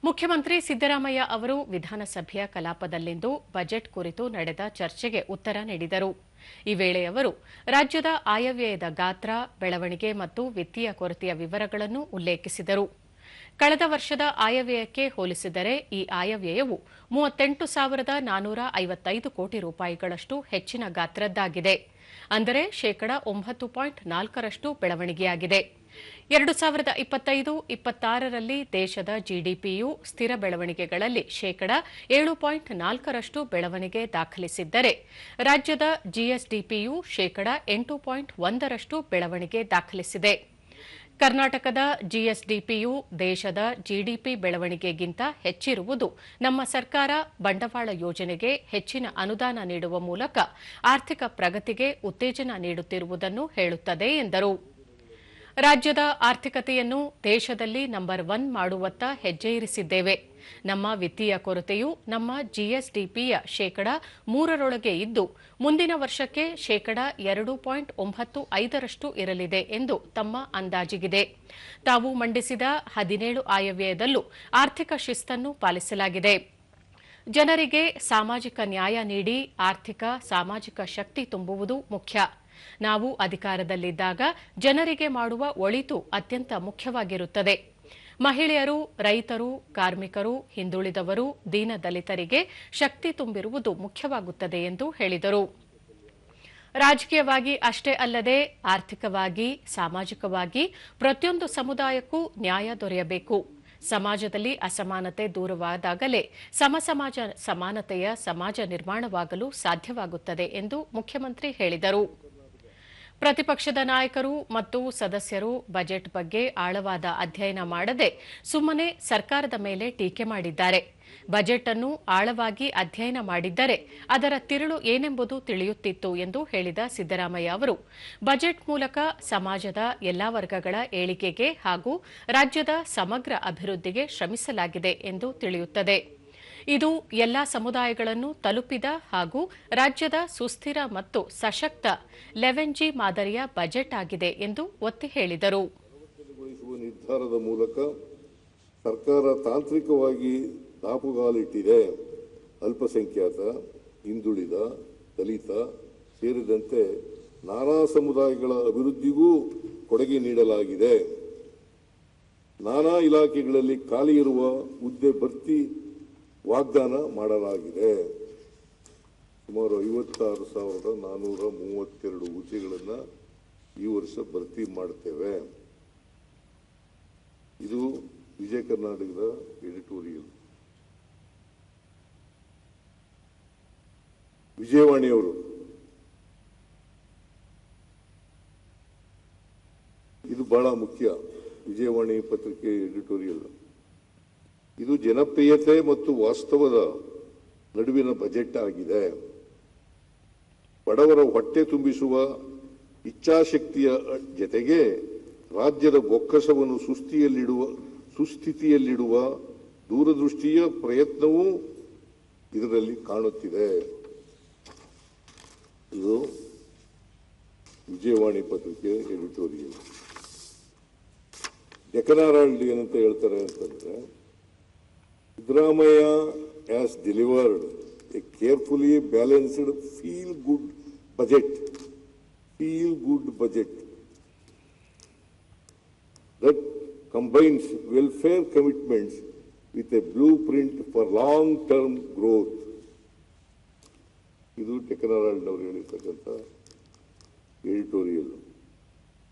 ಮುಖ್ಯಮಂತ್ರಿ ಸಿದ್ದರಾಮಯ್ಯ ಅವರು ವಿಧಾನಸಭೆಯ ಕಲಾಪದಲ್ಲಿಂದು ಬಜೆಟ್ ಕುರಿತು ನಡೆದ ಚರ್ಚೆಗೆ ಉತ್ತರ ನೀಡಿದರು. ಈ ವೇಳೆ ಅವರು ರಾಜ್ಯದ ಆಯವ್ಯಯದ ಗಾತ್ರ, ಬೆಳವಣಿಗೆ ಮತ್ತು ವಿತ್ತೀಯ ಕೊರತೆಯ ವಿವರಗಳನ್ನು ಉಲ್ಲೇಖಿಸಿದರು. ಕಳೆದ ವರ್ಷದ ಆಯವ್ಯಯಕ್ಕೆ ಹೋಲಿಸಿದರೆ ಈ ಆಯವ್ಯಯವು 38,455 ಕೋಟಿ ರೂಪಾಯಿಗಳಷ್ಟು ಹೆಚ್ಚಿನ ಗಾತ್ರದ್ದಾಗಿದೆ. ಅಂದರೆ ಶೇಕಡಾ 9.4ರಷ್ಟು ಬೆಳವಣಿಗೆಯಾಗಿದೆ. 2025-26ರಲ್ಲಿ ದೇಶದ ಜಿಡಿಪಿಯು ಸ್ಥಿರ ಬೆಳವಣಿಗೆಗಳಲ್ಲಿ ಶೇಕಡಾ 7.4ರಷ್ಟು ಬೆಳವಣಿಗೆ ದಾಖಲಿಸಿದ್ದರೆ, ರಾಜ್ಯದ ಜಿಎಸ್ಡಿಪಿಯು ಶೇಕಡಾ 8.1ರಷ್ಟು ಬೆಳವಣಿಗೆ ದಾಖಲಿಸಿದೆ. ಕರ್ನಾಟಕದ ಜಿಎಸ್ಡಿಪಿಯು ದೇಶದ ಜಿಡಿಪಿ ಬೆಳವಣಿಗೆಗಿಂತ ಹೆಚ್ಚಿರುವುದು ನಮ್ಮ ಸರ್ಕಾರ ಬಂಡವಾಳ ಯೋಜನೆಗೆ ಹೆಚ್ಚಿನ ಅನುದಾನ ನೀಡುವ ಮೂಲಕ ಆರ್ಥಿಕ ಪ್ರಗತಿಗೆ ಉತ್ತೇಜನ ನೀಡುತ್ತಿರುವುದನ್ನು ಹೇಳುತ್ತದೆ ಎಂದರು. ರಾಜ್ಯದ ಆರ್ಥಿಕತೆಯನ್ನು ದೇಶದಲ್ಲಿ ನಂಬರ್ 1 ಮಾಡುವತ್ತ ಹೆಜ್ಜೆ ಇರಿಸಿದ್ದೇವೆ. ನಮ್ಮ ವಿತ್ತೀಯ ಕೊರತೆಯು ನಮ್ಮ ಜಿಎಸ್ಡಿಪಿಯ ಶೇಕಡಾ 3ರೊಳಗೆ ಇದ್ದು, ಮುಂದಿನ ವರ್ಷಕ್ಕೆ ಶೇಕಡಾ 2.95ರಷ್ಟು ಇರಲಿದೆ ಎಂದು ತಮ್ಮ ಅಂದಾಜಿಗಿದೆ. ತಾವು ಮಂಡಿಸಿದ 17 ಆಯವ್ಯಯದಲ್ಲೂ ಆರ್ಥಿಕ ಶಿಸ್ತನ್ನು ಪಾಲಿಸಲಾಗಿದೆ. ಜನರಿಗೆ ಸಾಮಾಜಿಕ ನ್ಯಾಯ ನೀಡಿ ಆರ್ಥಿಕ ಸಾಮಾಜಿಕ ಶಕ್ತಿ ತುಂಬುವುದು ಮುಖ್ಯ. ನಾವು ಅಧಿಕಾರದಲ್ಲಿದ್ದಾಗ ಜನರಿಗೆ ಮಾಡುವ ಒಳಿತು ಅತ್ಯಂತ ಮುಖ್ಯವಾಗಿರುತ್ತದೆ. ಮಹಿಳೆಯರು, ರೈತರು, ಕಾರ್ಮಿಕರು, ಹಿಂದುಳಿದವರು, ದೀನದಲಿತರಿಗೆ ಶಕ್ತಿ ತುಂಬಿರುವುದು ಮುಖ್ಯವಾಗುತ್ತದೆ ಎಂದು ಹೇಳಿದರು. ರಾಜಕೀಯವಾಗಿ ಅಷ್ಟೇ ಅಲ್ಲದೆ ಆರ್ಥಿಕವಾಗಿ, ಸಾಮಾಜಿಕವಾಗಿ ಪ್ರತಿಯೊಂದು ಸಮುದಾಯಕ್ಕೂ ನ್ಯಾಯ ದೊರೆಯಬೇಕು. ಸಮಾಜದಲ್ಲಿ ಅಸಮಾನತೆ ದೂರವಾದಾಗಲೇ ಸಮಸಮಾಜ ಸಮಾನತೆಯ ಸಮಾಜ ನಿರ್ಮಾಣವಾಗಲು ಸಾಧ್ಯವಾಗುತ್ತದೆ ಎಂದು ಮುಖ್ಯಮಂತ್ರಿ ಹೇಳಿದರು. ಪ್ರತಿಪಕ್ಷದ ನಾಯಕರು ಮತ್ತು ಸದಸ್ಯರು ಬಜೆಟ್ ಬಗ್ಗೆ ಆಳವಾದ ಅಧ್ಯಯನ ಮಾಡದೆ ಸುಮ್ಮನೆ ಸರ್ಕಾರದ ಮೇಲೆ ಟೀಕೆ ಮಾಡಿದ್ದಾರೆ. ಬಜೆಟ್ ಅನ್ನು ಆಳವಾಗಿ ಅಧ್ಯಯನ ಮಾಡಿದ್ದರೆ ಅದರ ತಿರುಳು ಏನೆಂಬುದು ತಿಳಿಯುತ್ತಿತ್ತು ಎಂದು ಹೇಳಿದ ಸಿದ್ದರಾಮಯ್ಯ ಅವರು, ಬಜೆಟ್ ಮೂಲಕ ಸಮಾಜದ ಎಲ್ಲಾ ವರ್ಗಗಳ ಏಳಿಗೆಗೆ ಹಾಗೂ ರಾಜ್ಯದ ಸಮಗ್ರ ಅಭಿವೃದ್ಧಿಗೆ ಶ್ರಮಿಸಲಾಗಿದೆ ಎಂದು ತಿಳಿಯುತ್ತದೆ. ಇದು ಎಲ್ಲಾ ಸಮುದಾಯಗಳನ್ನು ತಲುಪಿದ ಹಾಗೂ ರಾಜ್ಯದ ಸುಸ್ಥಿರ ಮತ್ತು ಸಶಕ್ತ 11G ಮಾದರಿಯ ಬಜೆಟ್ ಆಗಿದೆ ಎಂದು ಒತ್ತಿ ಹೇಳಿದರು. ನಿರ್ಧಾರದ ಮೂಲಕ ಸರ್ಕಾರ ತಾಂತ್ರಿಕವಾಗಿ ದಾಪುಗಾಲಿಟ್ಟಿದೆ. ಅಲ್ಪಸಂಖ್ಯಾತ, ಹಿಂದುಳಿದ, ದಲಿತ ಸೇರಿದಂತೆ ನಾನಾ ಸಮುದಾಯಗಳ ಅಭಿವೃದ್ಧಿಗೂ ಕೊಡುಗೆ ನೀಡಲಾಗಿದೆ. ನಾನಾ ಇಲಾಖೆಗಳಲ್ಲಿ ಖಾಲಿ ಇರುವ ಹುದ್ದೆ ಭರ್ತಿ ವಾಗ್ದಾನ ಮಾಡಲಾಗಿದೆ. ಸುಮಾರು 56,432 ಹುದ್ದೆಗಳನ್ನು ಈ ವರ್ಷ ಭರ್ತಿ ಮಾಡುತ್ತೇವೆ. ಇದು ವಿಜಯ ಕರ್ನಾಟಕದ ಎಡಿಟೋರಿಯಲ್. ವಿಜಯವಾಣಿಯವರು ಇದು ಬಹಳ ಮುಖ್ಯ. ವಿಜಯವಾಣಿ ಪತ್ರಿಕೆ ಎಡಿಟೋರಿಯಲ್ ಇದು ಜನಪ್ರಿಯತೆ ಮತ್ತು ವಾಸ್ತವದ ನಡುವಿನ ಬಜೆಟ್ ಆಗಿದೆ. ಬಡವರ ಹೊಟ್ಟೆ ತುಂಬಿಸುವ ಇಚ್ಛಾಶಕ್ತಿಯ ಜತೆಗೆ ರಾಜ್ಯದ ಬೊಕ್ಕಸವನ್ನು ಸುಸ್ಥಿತಿಯಲ್ಲಿಡುವ ದೂರದೃಷ್ಟಿಯ ಪ್ರಯತ್ನವೂ ಇದರಲ್ಲಿ ಕಾಣುತ್ತಿದೆ. ಇದು ವಿಜಯವಾಣಿ ಪತ್ರಿಕೆ ಎಡಿಟೋರಿಯಲ್. ಡೆಕ್ಕನ್ ಹೆರಾಲ್ಡ್ ಏನಂತ ಹೇಳ್ತಾರೆ ಅಂತಂದ್ರೆ, Siddaramaiah has delivered a carefully balanced feel-good budget that combines welfare commitments with a blueprint for long-term growth. ಇದು ಡೆಕ್ಕನ್ ಹೆರಾಲ್ಡ್ ಅವರು ಹೇಳಿರ್ತಕ್ಕಂಥ ಎಡಿಟೋರಿಯಲ್.